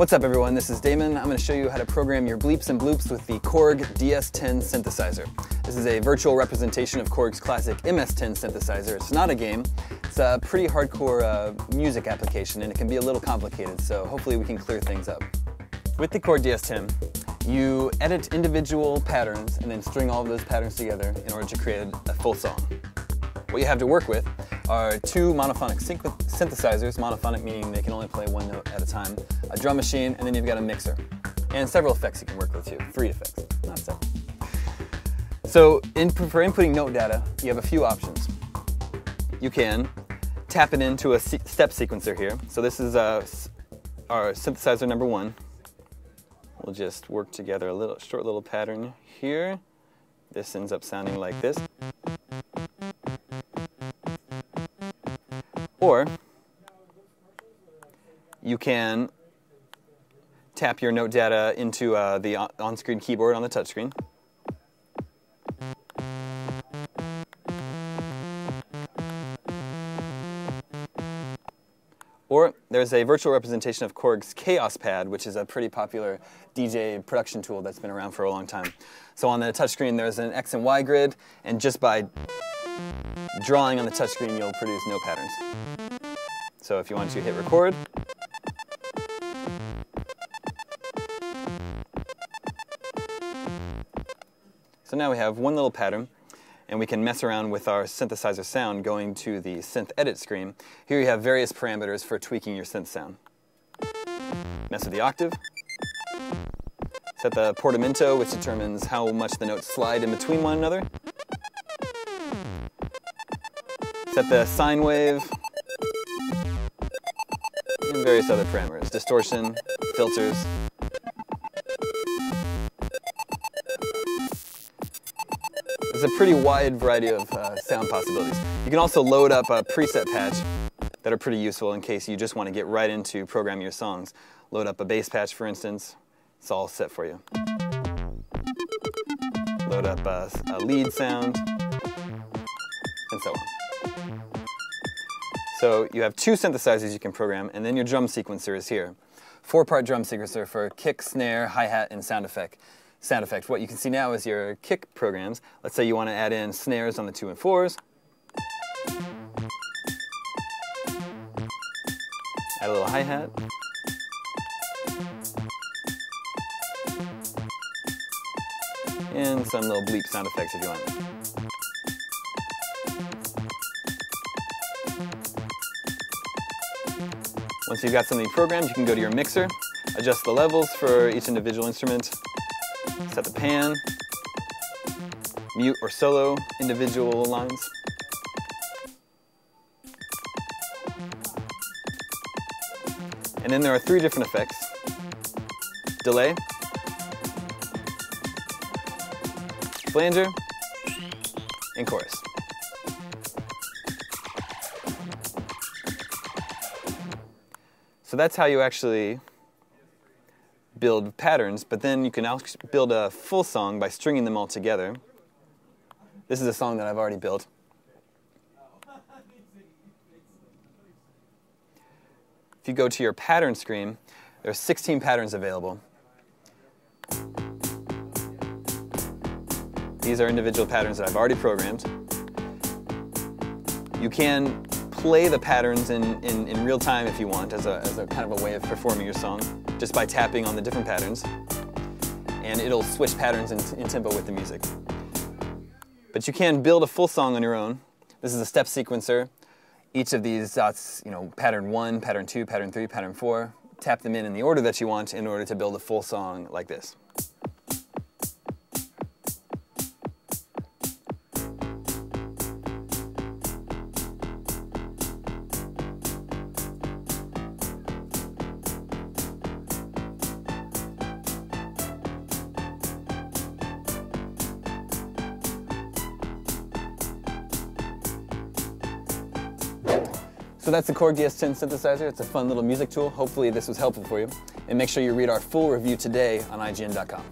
What's up everyone, this is Damon. I'm going to show you how to program your bleeps and bloops with the Korg DS-10 synthesizer. This is a virtual representation of Korg's classic MS-10 synthesizer. It's not a game, it's a pretty hardcore music application and it can be a little complicated, so hopefully we can clear things up. With the Korg DS-10, you edit individual patterns and then string all of those patterns together in order to create a full song. What you have to work with are two monophonic synthesizers, monophonic meaning they can only play one note at a time, a drum machine, and then you've got a mixer. And several effects you can work with too, 3 effects, not 7. So for inputting note data, you have a few options. You can tap it into a step sequencer here. So this is our synthesizer number 1. We'll just work together a short little pattern here. This ends up sounding like this. Or you can tap your note data into the on-screen keyboard on the touchscreen. Or there's a virtual representation of Korg's Chaos Pad, which is a pretty popular DJ production tool that's been around for a long time. So on the touchscreen there's an X and Y grid, and just by drawing on the touchscreen you'll produce note patterns. So if you want to hit record, so now we have one little pattern, and we can mess around with our synthesizer sound going to the synth edit screen. Here you have various parameters for tweaking your synth sound. Mess with the octave, set the portamento, which determines how much the notes slide in between one another, set the sine wave, and various other parameters, distortion, filters. There's a pretty wide variety of sound possibilities. You can also load up a preset patch that are pretty useful in case you just want to get right into programming your songs. Load up a bass patch, for instance. It's all set for you. Load up a lead sound, and so on. So you have 2 synthesizers you can program, and then your drum sequencer is here. 4-part drum sequencer for kick, snare, hi-hat, and sound effect. What you can see now is your kick programs. Let's say you want to add in snares on the 2 and 4s. Add a little hi-hat. And some little bleep sound effects if you want. Once you've got something programmed, you can go to your mixer, adjust the levels for each individual instrument, set the pan, mute or solo individual lines. And then there are 3 different effects: delay, flanger, and chorus. So that's how you actually build patterns, but then you can build a full song by stringing them all together. This is a song that I've already built. If you go to your pattern screen, there are 16 patterns available. These are individual patterns that I've already programmed. You can play the patterns in real time if you want, as a kind of a way of performing your song, just by tapping on the different patterns, and it'll switch patterns in tempo with the music. But you can build a full song on your own. This is a step sequencer. Each of these dots, pattern 1, pattern 2, pattern 3, pattern 4, tap them in the order that you want in order to build a full song like this. So that's the Korg DS-10 synthesizer. It's a fun little music tool. Hopefully this was helpful for you. And make sure you read our full review today on IGN.com.